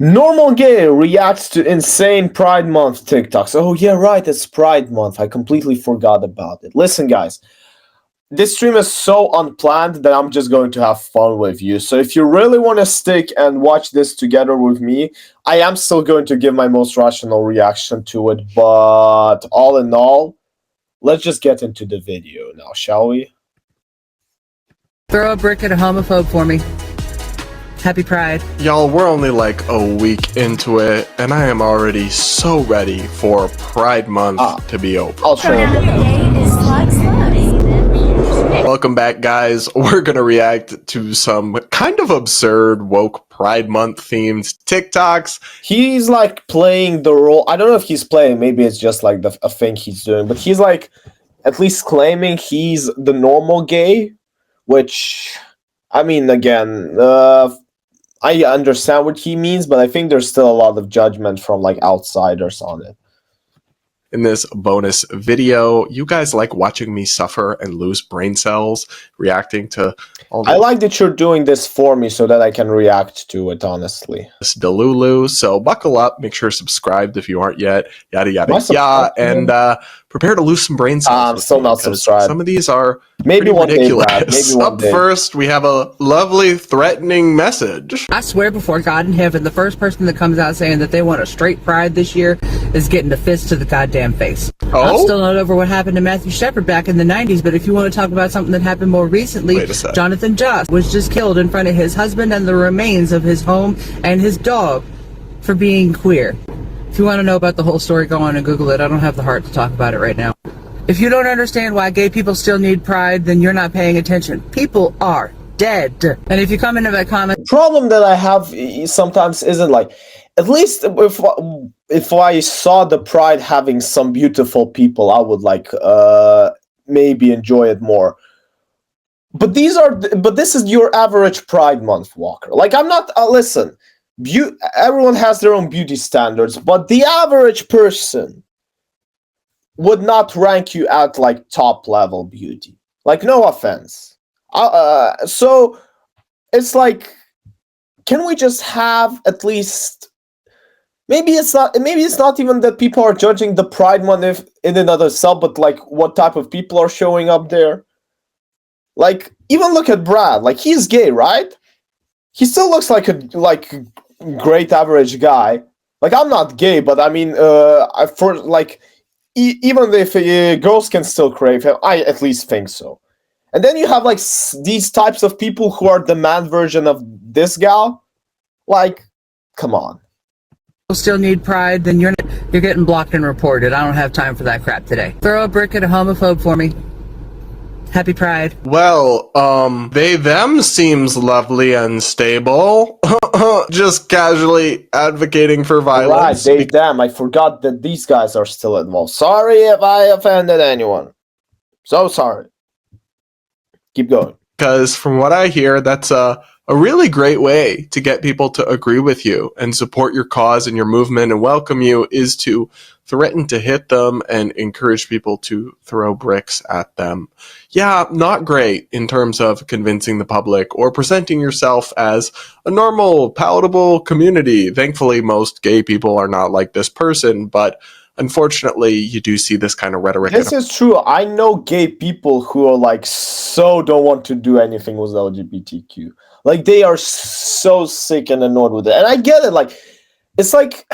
Normal gay reacts to insane Pride Month TikToks. Oh yeah, right, it's Pride Month. I completely forgot about it. Listen, guys, this stream is so unplanned that I'm just going to have fun with you. So if you really want to stick and watch this together with me, I am still going to give my most rational reaction to it. But all in all, let's just get into the video now, shall we? Throw a brick at a homophobe for me. Happy Pride. Y'all, we're only like a week into it, and I am already so ready for Pride Month to be over. I'll show you. Welcome back, guys. We're gonna react to some kind of absurd woke Pride Month themed TikToks. He's like playing the role. I don't know if he's playing. Maybe it's just like a thing he's doing. But he's like at least claiming he's the normal gay, which, I mean, again, I understand what he means, but I think there's still a lot of judgment from like outsiders on it. In this bonus video, you guys like watching me suffer and lose brain cells reacting to all I like that you're doing this for me so that I can react to it, honestly. this delulu. So buckle up, make sure you're subscribed if you aren't yet, yada yada yada, and prepare to lose some brain cells. I'm still not subscribed. Some of these are Maybe one ridiculous. day, Brad. Maybe one Up day. first, we have a lovely threatening message. I swear before God in heaven, the first person that comes out saying that they want a straight pride this year is getting the fist to the goddamn face. I'm still not over what happened to Matthew Shepard back in the 90s, but if you want to talk about something that happened more recently, Jonathan Joss was just killed in front of his husband and the remains of his home and his dog for being queer. If you want to know about the whole story, go on and Google it. I don't have the heart to talk about it right now. If you don't understand why gay people still need pride, then you're not paying attention. People are dead. And if you come into my comment... The problem that I have sometimes isn't like, at least if I saw the Pride having some beautiful people, I would like maybe enjoy it more. But this is your average Pride Month, Walker. Like, I'm not, listen, everyone has their own beauty standards, but the average person would not rank you at like top level beauty. Like, no offense. So it's like, can we just have at least, maybe it's not even that people are judging the Pride Month in and of itself, but like what type of people are showing up there. Like, even look at Brad. Like, he's gay, right? He still looks like a great average guy. Like, I'm not gay, but I mean, even if girls can still crave him, I at least think so. And then you have like these types of people who are the man version of this gal. Like, come on. Still need pride, then you're getting blocked and reported. I don't have time for that crap today. Throw a brick at a homophobe for me. Happy Pride. Well, them seems lovely and stable. Just casually advocating for violence. Right, them. I forgot that these guys are still involved. Sorry if I offended anyone. So sorry. Keep going. Because from what I hear, that's a really great way to get people to agree with you and support your cause and your movement and welcome you, is to threaten to hit them and encourage people to throw bricks at them. Yeah, not great in terms of convincing the public or presenting yourself as a normal, palatable community. Thankfully, most gay people are not like this person, but unfortunately, you do see this kind of rhetoric. This is true. I know gay people who are like so don't want to do anything with LGBTQ. Like, they are so sick and annoyed with it. And I get it. Like, it's like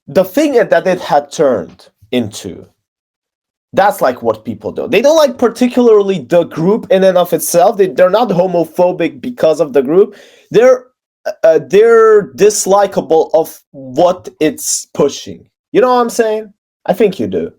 the thing that it had turned into. That's like what people do. They don't like particularly the group in and of itself. They're not homophobic because of the group. They're dislikable of what it's pushing. You know what I'm saying? I think you do.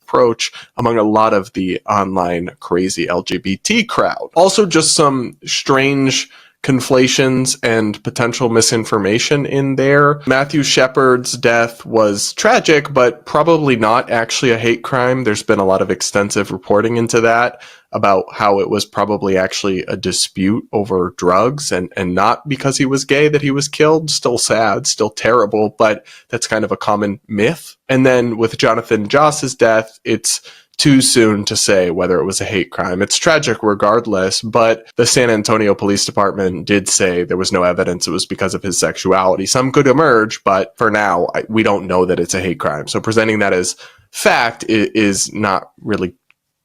Approach among a lot of the online crazy LGBT crowd. Also, just some strange conflations and potential misinformation in there. Matthew Shepard's death was tragic, but probably not actually a hate crime. There's been a lot of extensive reporting into that, about how it was probably actually a dispute over drugs and not because he was gay that he was killed. Still sad, still terrible, but that's kind of a common myth. And then with Jonathan Joss's death, it's too soon to say whether it was a hate crime. It's tragic regardless, but the San Antonio Police Department did say there was no evidence it was because of his sexuality. Some could emerge, but for now, we don't know that it's a hate crime. So presenting that as fact is not really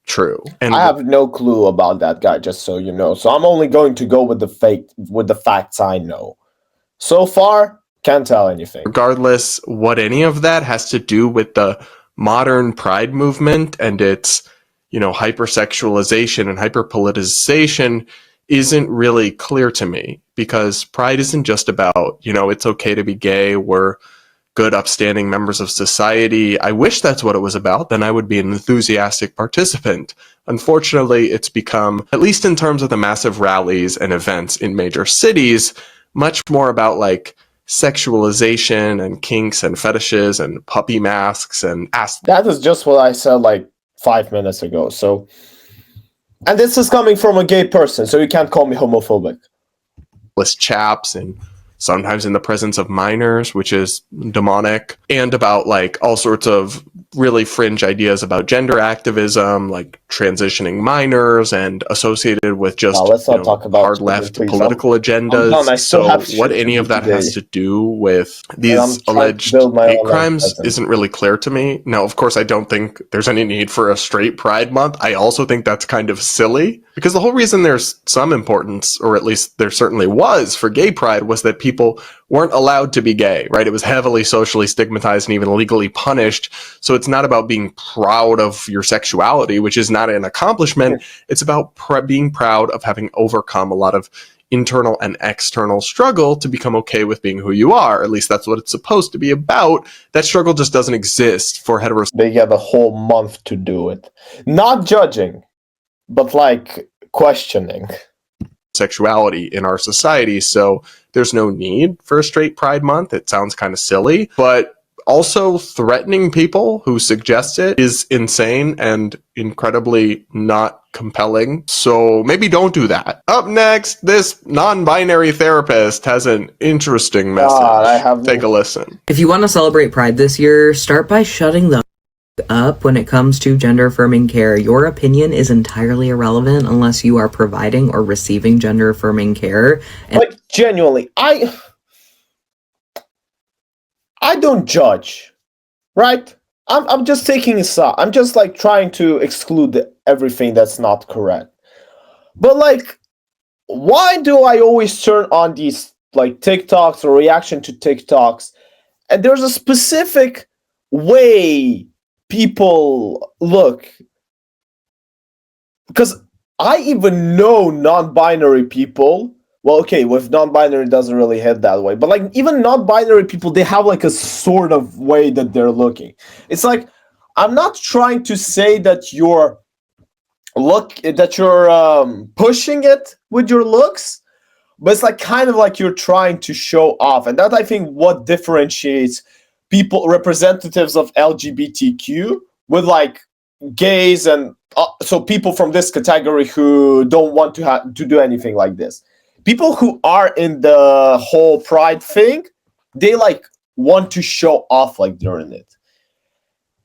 true. And I have no clue about that guy, just so you know. So I'm only going to go with the facts I know. So far, can't tell anything. Regardless, what any of that has to do with the modern pride movement and its, hypersexualization and hyperpoliticization isn't really clear to me, because pride isn't just about, it's okay to be gay, we're good, upstanding members of society. I wish that's what it was about. Then I would be an enthusiastic participant. Unfortunately, it's become, at least in terms of the massive rallies and events in major cities, much more about sexualization and kinks and fetishes and puppy masks and ass. That is just what I said 5 minutes ago. So, and this is coming from a gay person, so you can't call me homophobic. Chaps and sometimes in the presence of minors, which is demonic, and about all sorts of really fringe ideas about gender activism, like transitioning minors and associated with just let's not talk about hard left political agendas. So what any of that has to do with these alleged hate crimes isn't really clear to me. Now, of course, I don't think there's any need for a straight Pride Month. I also think that's kind of silly, because the whole reason there's some importance, or at least there certainly was, for gay pride was that people weren't allowed to be gay, right? It was heavily socially stigmatized and even legally punished. So it's not about being proud of your sexuality, which is not an accomplishment. It's about being proud of having overcome a lot of internal and external struggle to become okay with being who you are. At least that's what it's supposed to be about. That struggle just doesn't exist for heterosexual. They get a whole month to do it. Not judging, but questioning sexuality in our society. So there's no need for a straight Pride Month. It sounds kind of silly, but also threatening people who suggest it is insane and incredibly not compelling. So maybe don't do that. Up next, this non-binary therapist has an interesting message. Take a listen. If you want to celebrate Pride this year, start by shutting the up when it comes to gender affirming care. Your opinion is entirely irrelevant unless you are providing or receiving gender affirming care. And genuinely, I don't judge, right? I'm just taking a side. I'm just trying to exclude everything that's not correct. But why do I always turn on these TikToks or reaction to TikToks, and there's a specific way people look? Because I even know non-binary people. Well, okay, with non-binary it doesn't really hit that way, but even non-binary people, they have a sort of way that they're looking. It's I'm not trying to say that you're pushing it with your looks, but it's kind of you're trying to show off, and that I think what differentiates people, representatives of LGBTQ, with gays and so people from this category who don't want to do anything like this. People who are in the whole pride thing, they want to show off they're in it.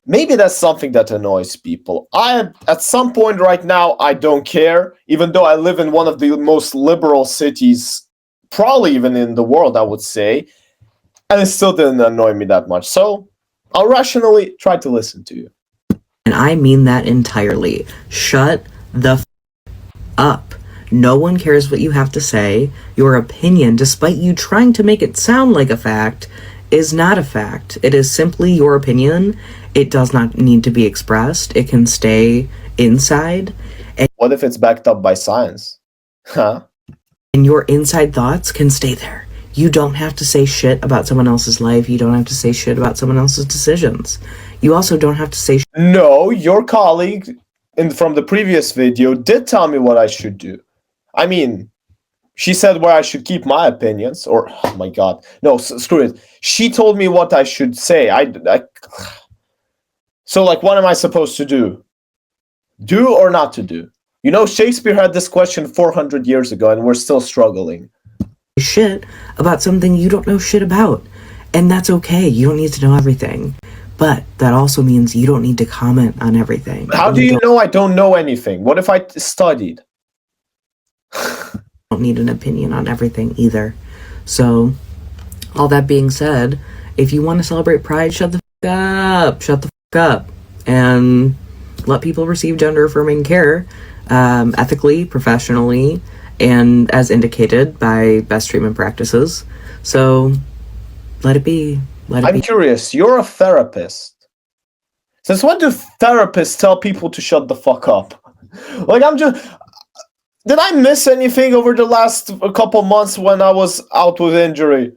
Maybe that's something that annoys people. At some point right now, I don't care, even though I live in one of the most liberal cities, probably even in the world, I would say, and it still didn't annoy me that much. So I'll rationally try to listen to you. And I mean that entirely. Shut the up. No one cares what you have to say. Your opinion, despite you trying to make it sound like a fact, is not a fact. It is simply your opinion. It does not need to be expressed. It can stay inside. And what if it's backed up by science? Huh? And your inside thoughts can stay there. You don't have to say shit about someone else's life. You don't have to say shit about someone else's decisions. You also don't have to say No, your colleague from the previous video did tell me what I should do. I mean, she said where I should keep my opinions, or, oh my god, no, screw it. She told me what I should say. So, what am I supposed to do? Do or not to do? Shakespeare had this question 400 years ago, and we're still struggling. Shit about something you don't know shit about. And that's okay. You don't need to know everything. But that also means you don't need to comment on everything. How do you know I don't know anything? What if I studied? Don't need an opinion on everything either. So, all that being said, if you want to celebrate Pride, shut the f*** up. Shut the f*** up. And let people receive gender-affirming care ethically, professionally, and as indicated by best treatment practices. So, let it be. I'm curious, you're a therapist. Since when do therapists tell people to shut the fuck up? Like, did I miss anything over the last couple months when I was out with injury?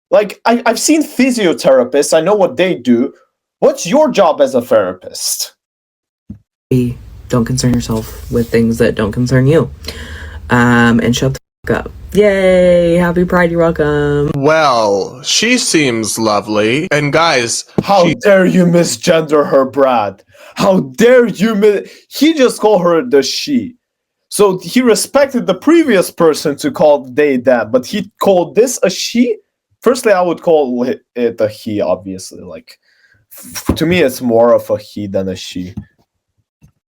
Like, I've seen physiotherapists, I know what they do. What's your job as a therapist? Don't concern yourself with things that don't concern you. And shut the fuck up. Yay! Happy Pride, you're welcome. Well, she seems lovely. And guys, how dare you misgender her, Brad? How dare you he just called her the she. So he respected the previous person to call they them, but he called this a she? Firstly, I would call it a he, obviously. Like, to me, it's more of a he than a she.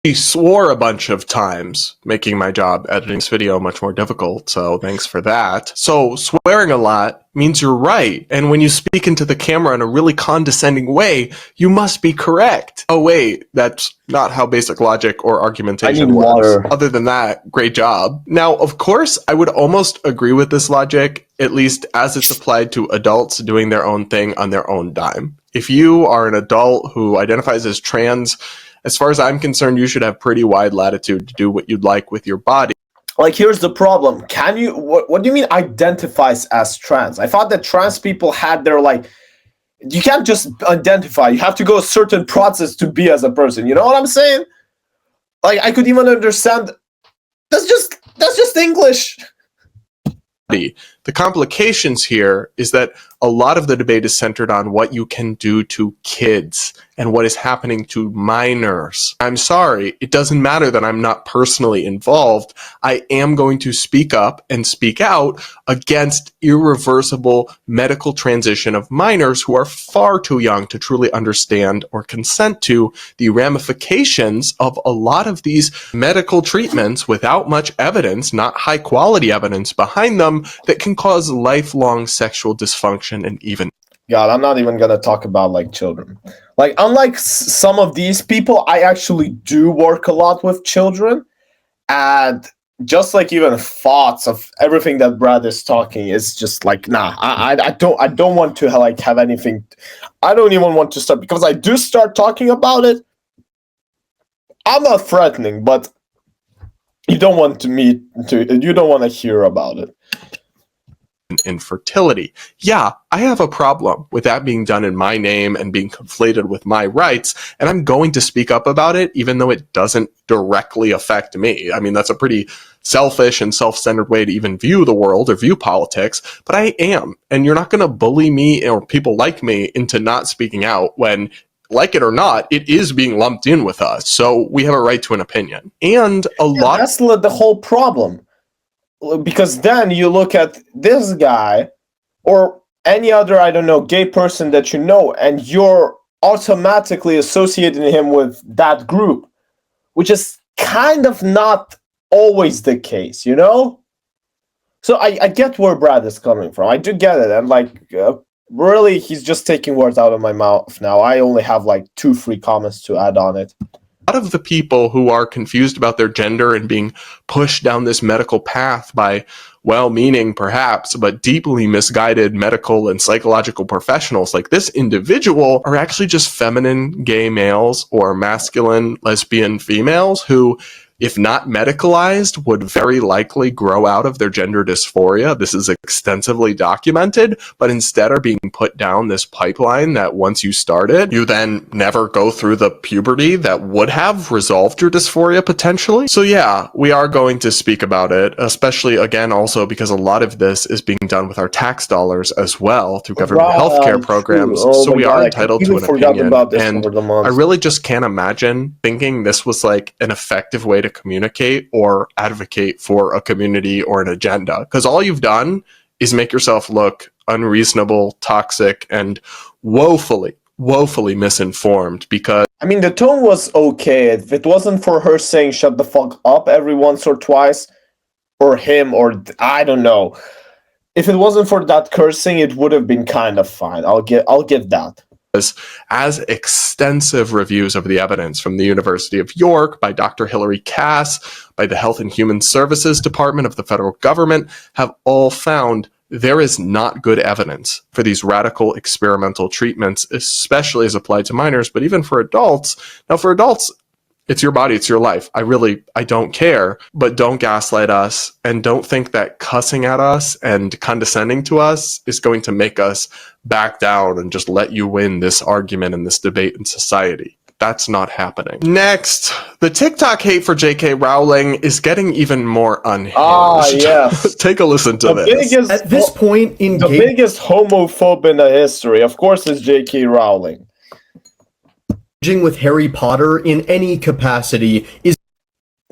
He swore a bunch of times, making my job editing this video much more difficult, so thanks for that. So, swearing a lot means you're right, and when you speak into the camera in a really condescending way, you must be correct. Oh wait, that's not how basic logic or argumentation works. Water. Other than that, great job. Now, of course, I would almost agree with this logic, at least as it's applied to adults doing their own thing on their own dime. If you are an adult who identifies as trans, as far as I'm concerned, you should have pretty wide latitude to do what you'd like with your body. Like, here's the problem. Can you, what do you mean identifies as trans? I thought that trans people had their, like, you can't just identify. You have to go a certain process to be as a person. You know what I'm saying? Like, I could even understand. That's just English. The complications here is that a lot of the debate is centered on what you can do to kids and what is happening to minors. I'm sorry, it doesn't matter that I'm not personally involved. I am going to speak up and speak out against irreversible medical transition of minors who are far too young to truly understand or consent to the ramifications of a lot of these medical treatments without much evidence, not high quality evidence behind them, that can cause lifelong sexual dysfunction and even God, I'm not even gonna talk about like children. Like, unlike some of these people, I actually do work a lot with children, and just like even thoughts of everything that Brad is talking is just like, nah. I don't want to like have anything. I don't even want to start, because I do start talking about it. I'm not threatening, but you don't want you don't want to hear about it. Infertility. Yeah, I have a problem with that being done in my name and being conflated with my rights, and I'm going to speak up about it even though it doesn't directly affect me. I mean, that's a pretty selfish and self-centered way to even view the world or view politics, but I am, and you're not going to bully me or people like me into not speaking out when, like it or not, it is being lumped in with us, so we have a right to an opinion. And that's the whole problem. Because then you look at this guy or any other, I don't know, gay person that you know, and you're automatically associating him with that group, which is kind of not always the case, you know? So I get where Brad is coming from. I do get it. And like, really, he's just taking words out of my mouth now. I only have like 2-3 comments to add on it. A lot of the people who are confused about their gender and being pushed down this medical path by well-meaning, perhaps, but deeply misguided medical and psychological professionals like this individual are actually just feminine gay males or masculine lesbian females who, if not medicalized, would very likely grow out of their gender dysphoria. This is extensively documented, but instead are being put down this pipeline that once you started, you then never go through the puberty that would have resolved your dysphoria potentially. So yeah, we are going to speak about it, especially again also because a lot of this is being done with our tax dollars as well through government healthcare programs. So we are entitled to an opinion. And I really just can't imagine thinking this was like an effective way to communicate or advocate for a community or an agenda, because all you've done is make yourself look unreasonable, toxic, and woefully woefully misinformed because I mean, the tone was okay. If it wasn't for her saying "shut the fuck up" every once or twice, or him, or I don't know. If it wasn't for that cursing, it would have been kind of fine. I'll give that. as extensive reviews of the evidence from the University of York by Dr. Hilary Cass, by the Health and Human Services Department of the federal government, have all found there is not good evidence for these radical experimental treatments, especially as applied to minors, but even for adults. Now, for adults, it's your body, it's your life. I don't care, but don't gaslight us and don't think that cussing at us and condescending to us is going to make us back down and just let you win this argument and this debate in society. That's not happening. Next, the TikTok hate for J.K. Rowling is getting even more unhinged. Ah, yes. Take a listen to this. At this point in the biggest homophobe in the history, of course, is J.K. Rowling. With Harry Potter in any capacity is,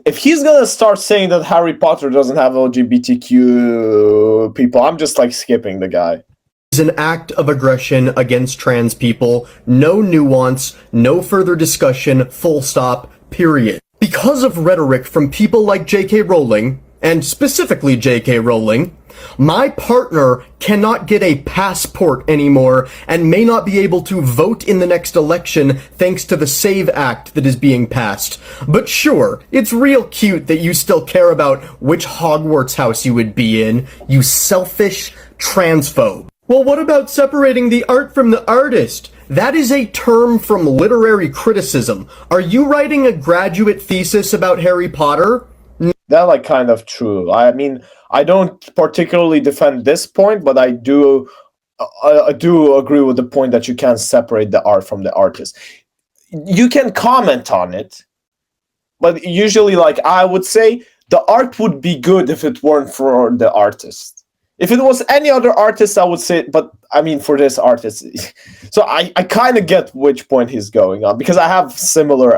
if he's gonna start saying that Harry Potter doesn't have LGBTQ people, I'm just like skipping the guy. Is an act of aggression against trans people. No nuance, no further discussion, full stop, period. Because of rhetoric from people like J.K. Rowling, and specifically J.K. Rowling, my partner cannot get a passport anymore and may not be able to vote in the next election thanks to the SAVE Act that is being passed. But sure, it's real cute that you still care about which Hogwarts house you would be in, you selfish transphobe. Well, what about separating the art from the artist? That is a term from literary criticism. Are you writing a graduate thesis about Harry Potter? That's like kind of true. I mean, I don't particularly defend this point, but I do agree with the point that you can't separate the art from the artist. You can comment on it, but usually, like I would say, the art would be good if it weren't for the artist. If it was any other artist, I would say, but I mean, for this artist, so I kind of get which point he's going on because I have similar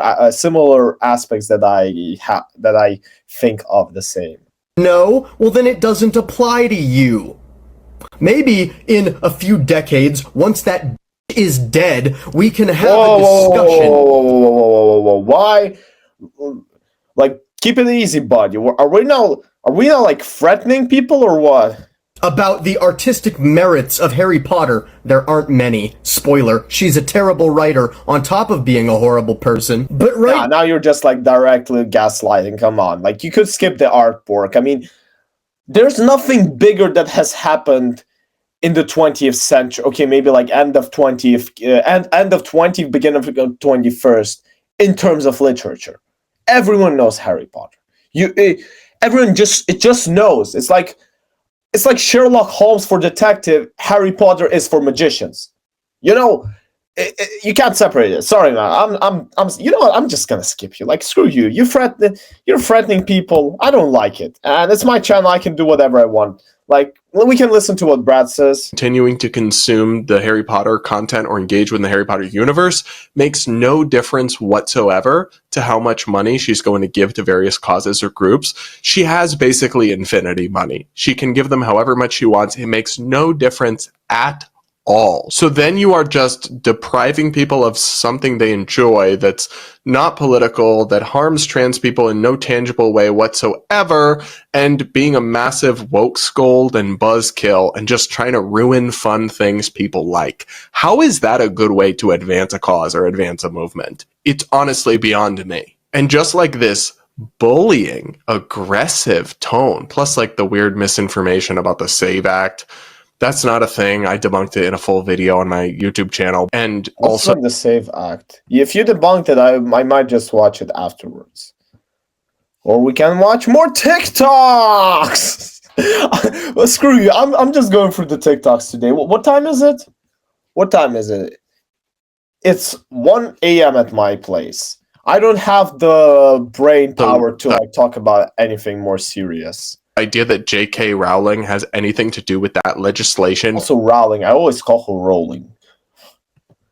aspects that I think of the same. No, well then it doesn't apply to you. Maybe in a few decades, once that is dead, we can have a discussion. Whoa. Why? Like, keep it easy, buddy. Are we now like threatening people or what? About the artistic merits of Harry Potter, there aren't many. Spoiler, she's a terrible writer on top of being a horrible person. But right now you're just like directly gaslighting. Come on. Like, you could skip the artwork. I mean, there's nothing bigger that has happened in the 20th century. Okay, maybe like end of 20th, beginning of 21st in terms of literature. Everyone knows Harry Potter. Everyone just knows. It's like Sherlock Holmes for detective, Harry Potter is for magicians. You know, you can't separate it. Sorry, man. You know what? I'm just gonna skip you. Like, screw you. You're threatening people. I don't like it. And it's my channel. I can do whatever I want. Like, we can listen to what Brad says. Continuing to consume the Harry Potter content or engage with the Harry Potter universe makes no difference whatsoever to how much money she's going to give to various causes or groups. She has basically infinity money. She can give them however much she wants. It makes no difference at all. So then you are just depriving people of something they enjoy that's not political, that harms trans people in no tangible way whatsoever, and being a massive woke scold and buzzkill and just trying to ruin fun things people like. How is that a good way to advance a cause or advance a movement? It's honestly beyond me. And just like this bullying, aggressive tone, plus like the weird misinformation about the SAVE Act, that's not a thing. I debunked it in a full video on my YouTube channel. And also the SAVE Act. If you debunked it, I might just watch it afterwards. Or we can watch more TikToks! Well, screw you. I'm just going through the TikToks today. What time is it? What time is it? It's 1 a.m. at my place. I don't have the brain power to like talk about anything more serious. Idea that J.K. Rowling has anything to do with that legislation. Also Rowling. I always call her Rowling.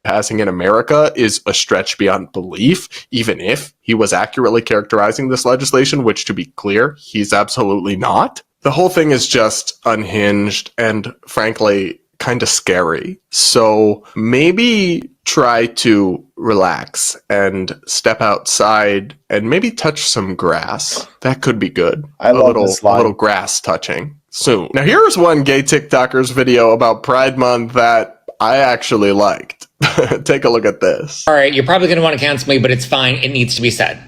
Passing in America is a stretch beyond belief, even if he was accurately characterizing this legislation, which, to be clear, he's absolutely not. The whole thing is just unhinged and, frankly, kind of scary. So maybe try to relax and step outside and maybe touch some grass. That could be good. I love this line. A little grass touching soon. Now here's one gay TikToker's video about Pride Month that I actually liked. Take a look at this. All right, you're probably going to want to cancel me, but it's fine. It needs to be said.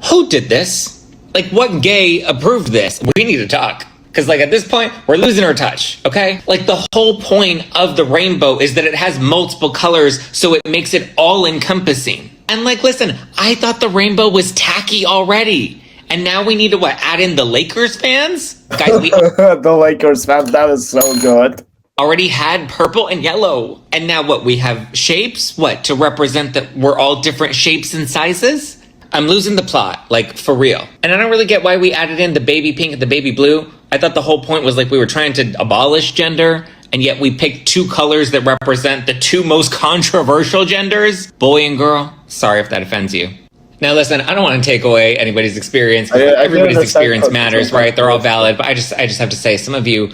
Who did this? Like, what gay approved this? We need to talk. Because, like, at this point, we're losing our touch, okay? Like, the whole point of the rainbow is that it has multiple colors, so it makes it all-encompassing. And, like, listen, I thought the rainbow was tacky already. And now we need to, what, add in the Lakers fans? Guys, we the Lakers fans, that is so good. already had purple and yellow. And now what, we have shapes? What, to represent that we're all different shapes and sizes? I'm losing the plot, like, for real. And I don't really get why we added in the baby pink and the baby blue. I thought the whole point was like we were trying to abolish gender, and yet we picked two colors that represent the two most controversial genders, boy and girl. Sorry if that offends you. Now listen, I don't want to take away anybody's experience. Everybody's experience matters, right? They're all valid, but I just have to say, some of you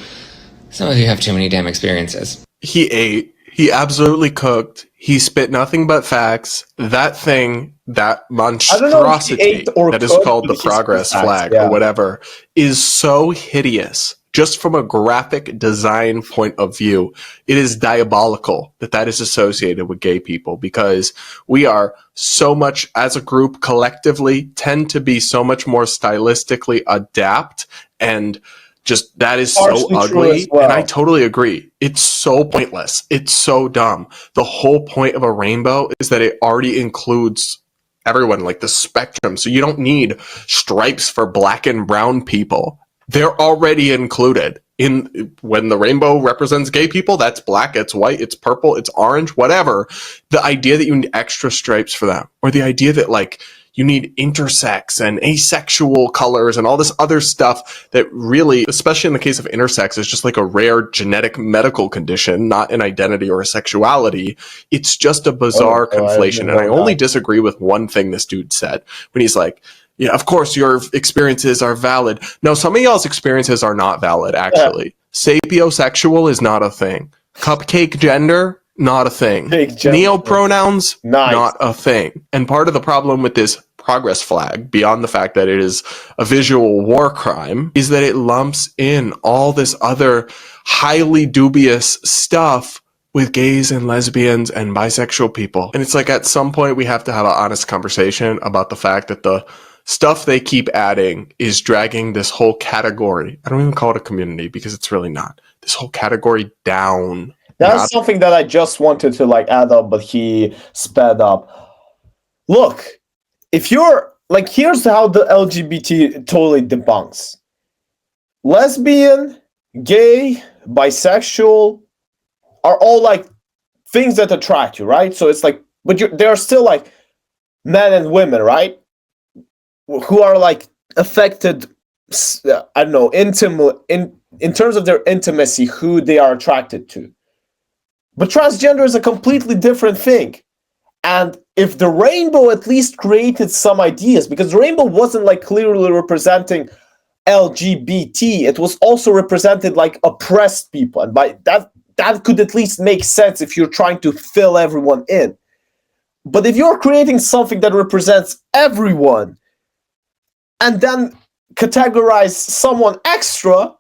have too many damn experiences. He ate. He absolutely cooked. He spit nothing but facts. That thing, that monstrosity that is called the progress flag or whatever, is so hideous. Just from a graphic design point of view, it is diabolical that that is associated with gay people, because we are so much, as a group collectively, tend to be so much more stylistically adept, and just that is so ugly. And I totally agree. It's so pointless. It's so dumb. The whole point of a rainbow is that it already includes everyone, like the spectrum. So you don't need stripes for black and brown people. They're already included. When the rainbow represents gay people, that's black, it's white, it's purple, it's orange, whatever. The idea that you need extra stripes for them, or the idea that, like, you need intersex and asexual colors and all this other stuff that really, especially in the case of intersex, is just like a rare genetic medical condition, not an identity or a sexuality. It's just a bizarre conflation. And I only disagree with one thing this dude said when he's like, yeah, of course your experiences are valid. No, some of y'all's experiences are not valid, actually. Sapiosexual is not a thing. Cupcake gender, not a thing. Neo-pronouns, not a thing. And part of the problem with this progress flag, beyond the fact that it is a visual war crime, is that it lumps in all this other highly dubious stuff with gays and lesbians and bisexual people. And it's like, at some point we have to have an honest conversation about the fact that the stuff they keep adding is dragging this whole category, I don't even call it a community because it's really not, this whole category down. That's something that I just wanted to, like, add up, but he sped up. Look, if you're, like, here's how the LGBT totally debunks. Lesbian, gay, bisexual are all, like, things that attract you, right? So it's like, but they are still, like, men and women, right? Who are, like, affected, I don't know, in terms of their intimacy, who they are attracted to. But transgender is a completely different thing. And if the rainbow at least created some ideas, because the rainbow wasn't, like, clearly representing LGBT, it was also represented, like, oppressed people. And by that could at least make sense if you're trying to fill everyone in. But if you're creating something that represents everyone and then categorize someone extra,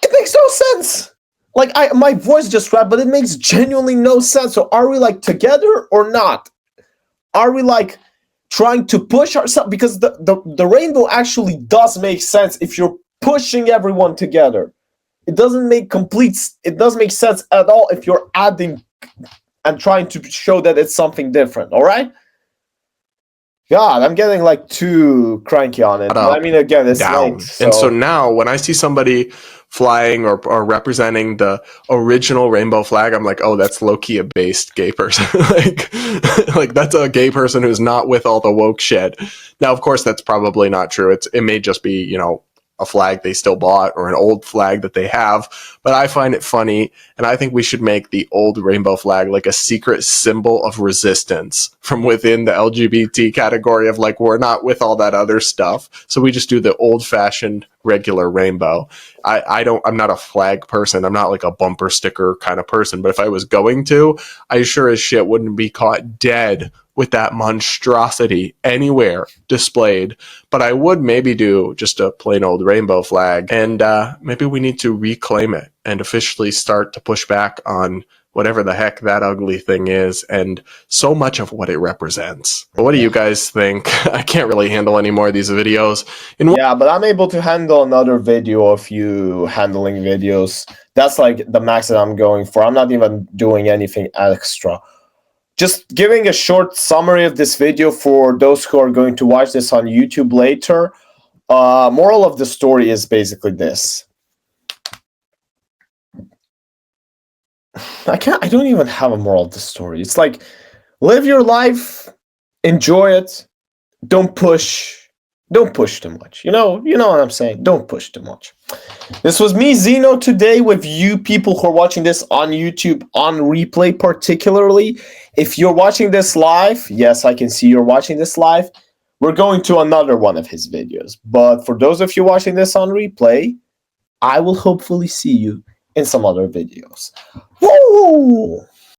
it makes no sense. Like, my voice just cracked, but it makes genuinely no sense. So are we, like, together or not? Are we, like, trying to push ourselves? Because the rainbow actually does make sense if you're pushing everyone together. It doesn't make sense at all if you're adding and trying to show that it's something different, all right? God, I'm getting, like, too cranky on it. But, I mean, again, it's down. late. And so now when I see somebody flying or representing the original rainbow flag, I'm like, oh, that's low-key a based gay person. like that's a gay person who's not with all the woke shit. Now, of course, that's probably not true. It may just be, you know, a flag they still bought or an old flag that they have. But I find it funny, and I think we should make the old rainbow flag like a secret symbol of resistance from within the LGBT category of, like, we're not with all that other stuff. So we just do the old-fashioned regular rainbow. I'm not a flag person. I'm not like a bumper sticker kind of person. But if I was going to, I sure as shit wouldn't be caught dead with that monstrosity anywhere displayed. But I would maybe do just a plain old rainbow flag. And maybe we need to reclaim it and officially start to push back on whatever the heck that ugly thing is, and so much of what it represents. What do you guys think? I can't really handle any more of these videos. Yeah, but I'm able to handle another video of you handling videos. That's like the max that I'm going for. I'm not even doing anything extra. Just giving a short summary of this video for those who are going to watch this on YouTube later. Moral of the story is basically this. I don't even have a moral of the story. It's like, live your life, enjoy it, don't push too much. You know what I'm saying? Don't push too much. This was me, Zyno, today with you people who are watching this on YouTube, on replay particularly. If you're watching this live, yes, I can see you're watching this live, we're going to another one of his videos. But for those of you watching this on replay, I will hopefully see you in some other videos. Woo!